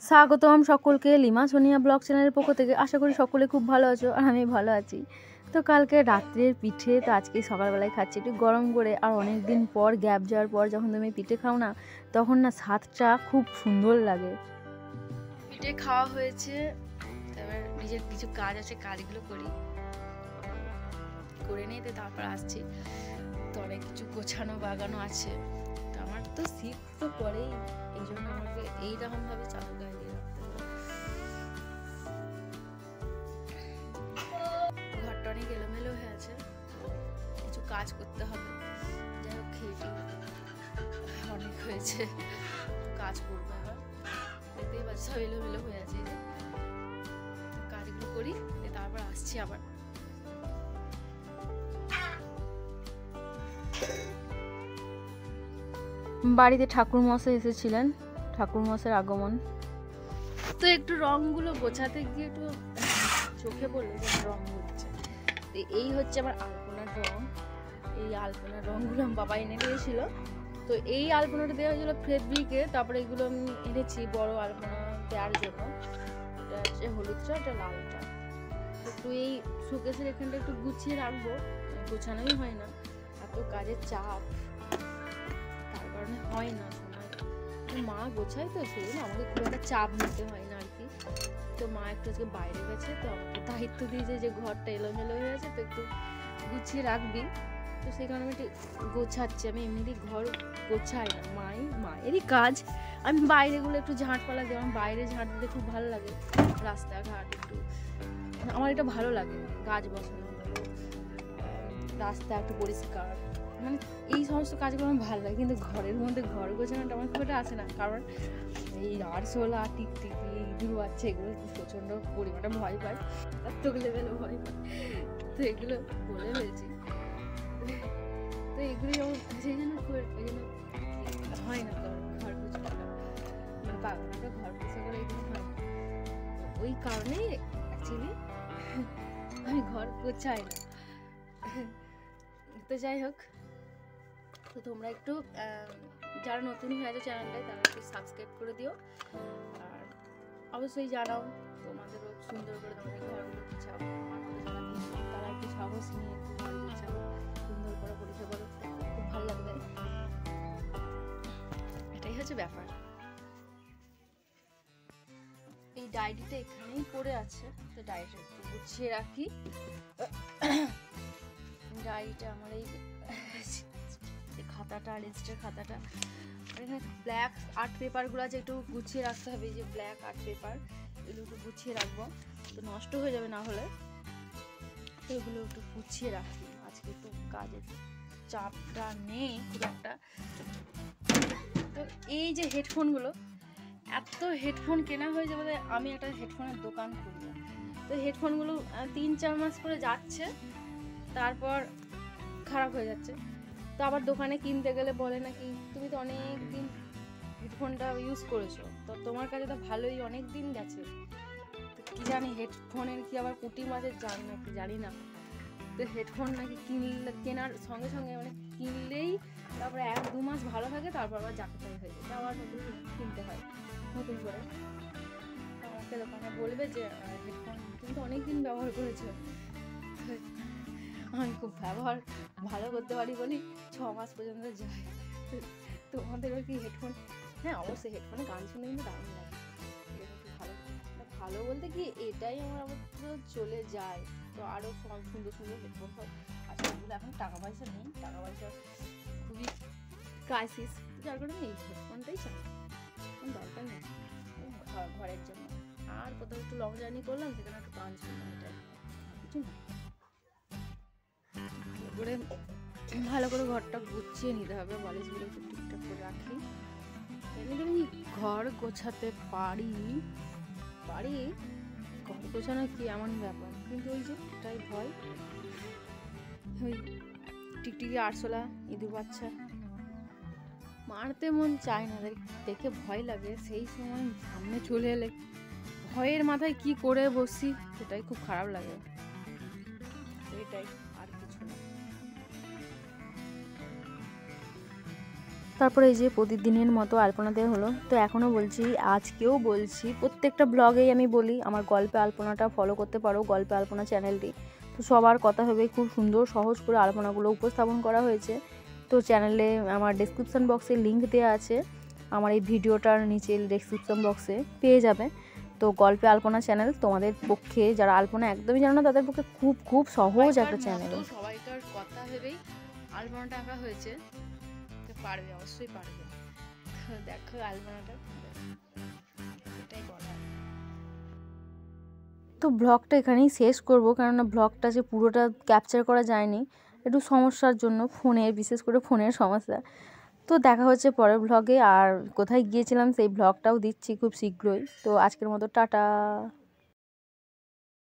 স্বাগতম সকলকে lima Sonia blog চ্যানেলের পক্ষ থেকে। আশা করি সকলে খুব ভালো আছো আর আমি ভালো আছি। তো কালকে রাত্রের পিঠে তো আজকে সকালবেলায় খাচ্ছি একটু গরম করে। আর অনেক দিন পর গ্যাপ যাওয়ার পর যখন তুমি পিঠে খাও না, তখন না স্বাদটা খুব সুন্দর লাগে। পিঠে খাওয়া হয়েছে, এবার নিজের কিছু কাজ আছে, কাজগুলো করে নিতে তারপর আসছি। তো অনেক কিছু গোছানো বাগানো আছে। তো আমার তো শীত তো পরেই, এই জন্য আমাকে এইরকম ভাবে চাদর গায়ে দিয়ে রাখতে হবে। ঘরটা অনেক এলোমেলো হয়ে আছে, কিছু কাজ করতে হবে। যাই হোক, খেয়েটি অনেক হয়েছে, কাজ করবো। এবার দেখতেই পাচ্ছি সব এলোমেলো হয়ে আছে, কাজগুলো করি তারপর আসছি আবার। বাড়িতে ঠাকুর মশাই এসেছিলেন, ঠাকুর মশাইয়ের আগমন। তো একটু রংগুলো গোছাতে গিয়ে একটু চোখে পড়লো যে রং হচ্ছে। এই হচ্ছে আমার আলপনার রং। এই আলপনার রংগুলো আমার বাবা এনে দিয়েছিল। তো এই আলপনাটা দেওয়া হয়েছিল ফেব্রিকে, তারপরে এগুলো আমি এনেছি বড় আলপনা দেওয়ার জন্য। এটা হচ্ছে হলুদটা, এটা লালটা। একটু এই শোকেসের এখানটা একটু গুছিয়ে রাখবো, গোছানোই হয় না, এত কাজের চাপ, তার কারণে হয় না সময়। মা গোছায় তো, সেই জন্য আমাকে খুব একটা চাপ নিতে হয় না আর কি। তো মা একটু আজকে বাইরে গেছে, তো আমাকে দায়িত্ব দিয়েছে যে ঘরটা এলোমেলো হয়ে আছে, তো একটু গুছিয়ে রাখবি। তো সেই কারণে আমি একটু গোছাচ্ছি। আমি এমনিতেই ঘর গোছাই না, মায়েরই কাজ। আমি বাইরেগুলো একটু ঝাঁটপালা দিই, আমার বাইরে ঝাঁট দিতে খুব ভালো লাগে। রাস্তাঘাট একটু আমার এটা ভালো লাগে, গাছ বসানো, রাস্তা একটু পরিষ্কার, মানে এই সমস্ত কাজগুলো আমার ভালো লাগে। কিন্তু ঘরের মধ্যে ঘর গোছানোটা আমার খুব একটা আসে না, কারণ এই আরশোলা, টিকটিকি, ইঁদুর বাচ্চা এগুলো প্রচণ্ড পরিমাণে ভয় পায়, এত লেভেলে ভয় পায়। তো এগুলো বলে ফেলছি। তো এগুলো যেমন সেই জন্য হয় না ঘর গোছানোটা, বাগানটা ঘর গোছা করে এগুলো হয় না। ওই কারণেই অ্যাকচুয়ালি আমি ঘর গোছাই না। তো যাই হোক, তো তোমরা একটু যারা নতুন হয়ে আছে চ্যানেলটায়, তারা একটু সাবস্ক্রাইব করে দিও। আর অবশ্যই জানাও তোমাদেরও সুন্দর করে তোমাদের ঘরগুলো গোছাও। আমার মতো যারা ভিন্ন, তারা একটু সাহস নিয়ে একটু ঘর গোছাও, সুন্দর করে পরিষ্কার করো, খুব ভালো লাগবে। এটাই হচ্ছে ব্যাপার। এই ডায়েরিটা এখানেই পড়ে আছে, তো ডায়েরিটা একটু গুছিয়ে রাখি। ডায়েরিটা আমার এই খাতাটা, রেজিস্টার খাতাটা, এখানে ব্ল্যাক আর্ট পেপারগুলো আছে, একটু গুছিয়ে রাখতে হবে। যে ব্ল্যাক আর্ট পেপার, এগুলো একটু গুছিয়ে রাখবো, তো নষ্ট হয়ে যাবে না হলে। তো এগুলো একটু গুছিয়ে রাখি। আজকে একটু কাজের চাপটা নেই খুব একটা। তো এই যে হেডফোনগুলো, এত হেডফোন কেনা হয়ে যাবে, আমি একটা হেডফোনের দোকান খুলবো। তো হেডফোনগুলো 3-4 মাস করে যাচ্ছে, তারপর খারাপ হয়ে যাচ্ছে। তো আবার দোকানে কিনতে গেলে বলে নাকি তুমি তো অনেক দিন হেডফোনটা ইউজ করেছো, তো তোমার কাছে তো ভালোই অনেক দিন গেছে। তো কি জানি হেডফোনের কি আবার পুঁটি মাছের জান নাকি জানি না। তো হেডফোন নাকি কেনার সঙ্গে সঙ্গে, মানে কিনলেই তারপরে 1-2 মাস ভালো থাকে, তারপর আবার জাকাতাই হয়ে যায়, আবার নতুন কিনতে হয় নতুন করে। আমাকে দোকানে বলবে যে হেডফোন তুমি তো অনেক দিন ব্যবহার করেছো। আমি খুব ব্যবহার ভালো করতে পারি বলি 6 মাস পর্যন্ত যায়। তোমাদেরও কি হেডফোন? হ্যাঁ, অবশ্যই হেডফোনে গান শুনে কিন্তু দারুণ লাগে, ভালো ভালো বলতে কি এটাই আমার চলে যায়। তো আরও সব সুন্দর সুন্দর হেডফোন হয়, আর সেগুলো এখন টাকা পয়সা নেই, টাকা পয়সা খুবই ক্রাইসিস, যার কারণে এই হেডফোনটাই চাই, দরকার নেই ঘরের জন্য। আর কোথাও একটু লং জার্নি করলাম, সেখানে একটু গান শুনলাম, এটা কিছু না। ভালো করে ঘরটা গুছিয়ে নিতে হবে, বালিশগুলো একটু ঠিকঠাক করে রাখি। এমনিতে আমি ঘর গোছাতে পারি, ঘর গোছানো কি এমন ব্যাপার, কিন্তু ওই যে এটাই ভয়, ওই টিকটিকি, আরশোলা, ইঁদুর বাচ্চা মারতে মন চায় না, দেখে ভয় লাগে। সেই সময় সামনে চলে এলে ভয়ের মাথায় কি করে বসি, সেটাই খুব খারাপ লাগে। এটাই, আর কিছু না। তারপরে এই যে প্রতিদিনের মতো আলপনা দেওয়া হলো। তো এখনও বলছি, আজকেও বলছি, প্রত্যেকটা ব্লগেই আমি বলি আমার গল্পে আলপনাটা ফলো করতে পারো, গল্পে আলপনা চ্যানেলটি। তো সবার কথা ভেবে খুব সুন্দর সহজ করে আলপনাগুলো উপস্থাপন করা হয়েছে। তো চ্যানেলে আমার ডেসক্রিপশন বক্সে লিঙ্ক দেওয়া আছে, আমার এই ভিডিওটার নিচে ডেসক্রিপশন বক্সে পেয়ে যাবে। তো গল্পে আলপনা চ্যানেল তোমাদের পক্ষে, যারা আলপনা একদমই জানো না তাদের পক্ষে খুব খুব সহজ একটা চ্যানেল। সবাইকার কথা ভেবেই আলপনাটা আঁকা হয়েছে, পারবে, অবশ্যই পারবে। দেখো আলপনাটা, এটাই বলা। তো ব্লগটা এখানেই শেষ করব, কেননা ব্লগটা যে পুরোটা ক্যাপচার করা যায়নি একটু সমস্যার জন্য, ফোনের, বিশেষ করে ফোনের সমস্যা। তো দেখা হচ্ছে পরের ব্লগে, আর কোথায় গিয়েছিলাম সেই ব্লগটাও দিচ্ছি খুব শীঘ্রই। তো আজকের মতো টাটা।